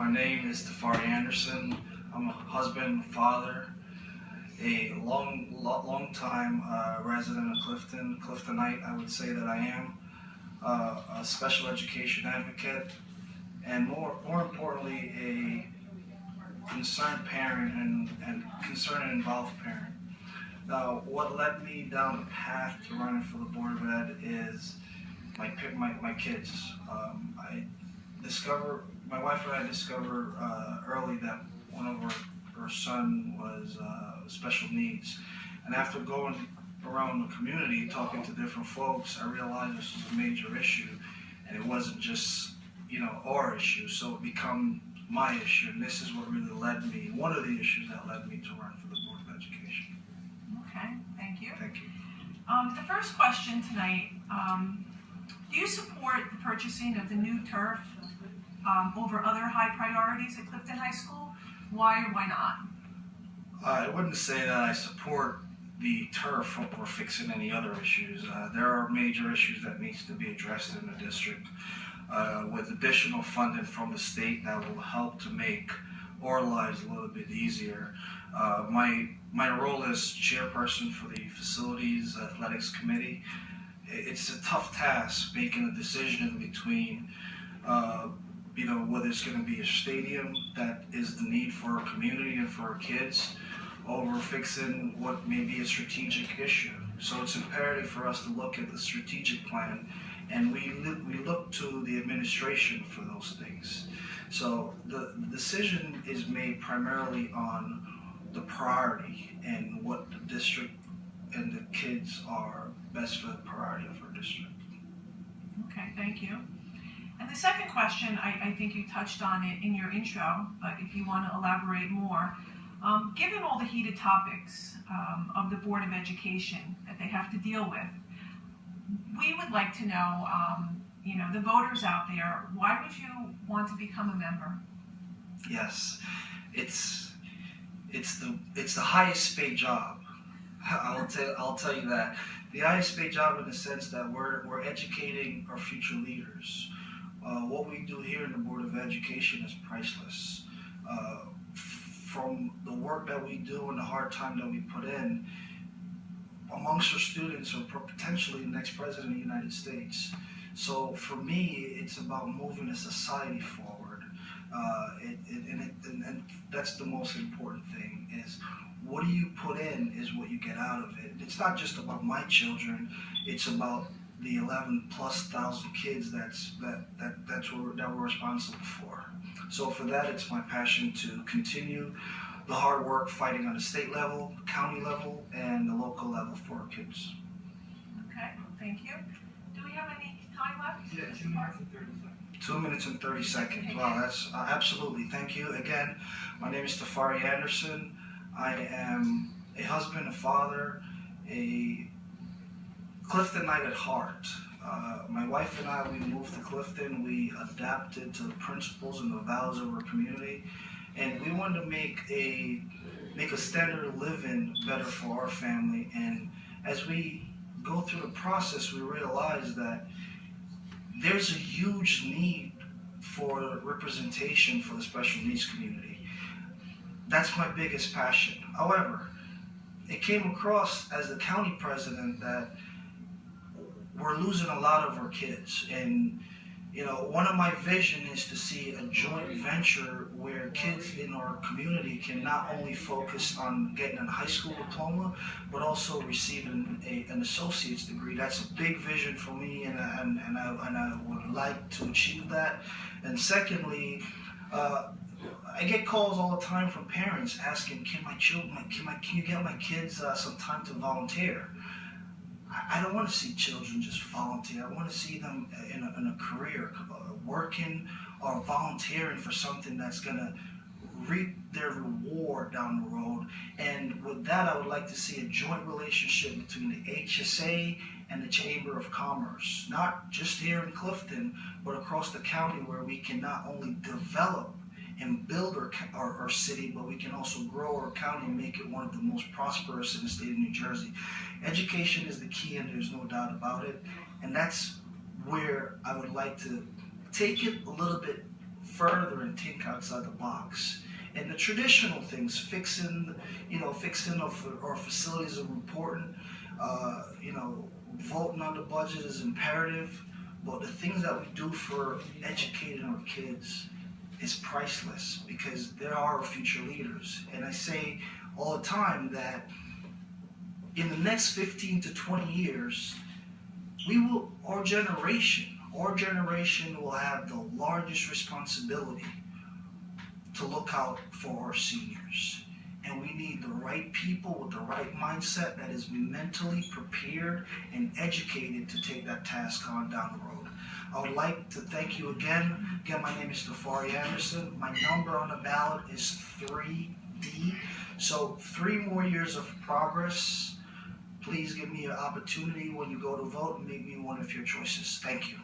My name is Tafari Anderson. I'm a husband, father, a long time resident of Cliftonite. I would say that I am a special education advocate, and more importantly, a concerned parent and concerned and involved parent. Now, what led me down the path to running for the Board of Ed is my kids. My wife and I discovered early that one of her son was special needs. And after going around the community, talking to different folks, I realized this was a major issue. And it wasn't just, our issue, so it became my issue. And this is what really led me, one of the issues that led me to run for the Board of Education. Okay, thank you. Thank you. The first question tonight, do you support the purchasing of the new turf over other high priorities at Clifton High School? Why or why not? I wouldn't say that I support the turf over fixing any other issues. There are major issues that needs to be addressed in the district with additional funding from the state that will help to make our lives a little bit easier. My role as chairperson for the Facilities Athletics Committee, it's a tough task making a decision between whether it's going to be a stadium that is the need for our community and for our kids, over fixing what may be a strategic issue. So it's imperative for us to look at the strategic plan, and we look to the administration for those things. So the decision is made primarily on the priority and what the district and the kids are best for the priority of our district. Okay, thank you. And the second question, I think you touched on it in your intro, but if you want to elaborate more, given all the heated topics of the Board of Education that they have to deal with, we would like to know, the voters out there, why would you want to become a member? Yes, it's the highest paid job. I'll tell you that. The highest paid job in the sense that we're educating our future leaders. What we do here in the Board of Education is priceless. From the work that we do and the hard time that we put in, amongst our students are potentially the next president of the United States. So for me, it's about moving a society forward. And that's the most important thing, is what do you put in is what you get out of it. It's not just about my children, it's about the 11,000+ kids that we're responsible for. So for that, it's my passion to continue the hard work fighting on the state level, county level, and the local level for our kids. Okay, thank you. Do we have any time left? Yeah, 2 minutes and 30 seconds. 2 minutes and 30 seconds. Wow, that's absolutely. Thank you. Again, my name is Tafari Anderson. I am a husband, a father, a Cliftonite at heart. My wife and I, we moved to Clifton. We adapted to the principles and the values of our community, and we wanted to make a standard of living better for our family. And as we go through the process, we realize that there's a huge need for representation for the special needs community. That's my biggest passion. However, it came across as the county president that we're losing a lot of our kids. And, one of my vision is to see a joint venture where kids in our community can not only focus on getting a high school diploma, but also receiving an associate's degree. That's a big vision for me, and I would like to achieve that. And secondly, I get calls all the time from parents asking, can you get my kids some time to volunteer? I don't want to see children just volunteer. I want to see them in a career, working or volunteering for something that's going to reap their reward down the road. And with that, I would like to see a joint relationship between the HSA and the Chamber of Commerce, not just here in Clifton, but across the county, where we can not only develop and build our city, but we can also grow our county and make it one of the most prosperous in the state of New Jersey. Education is the key, and there's no doubt about it. And that's where I would like to take it a little bit further and think outside the box. And the traditional things, fixing our facilities are important. Voting on the budget is imperative. But the things that we do for educating our kids is priceless, because they are our future leaders. And I say all the time that in the next 15 to 20 years, our generation will have the largest responsibility to look out for our seniors. And we need the right people with the right mindset that is mentally prepared and educated to take that task on down the road. I would like to thank you again. Again, my name is Tafari Anderson. My number on the ballot is 3D. So 3 more years of progress. Please give me an opportunity when you go to vote and make me one of your choices. Thank you.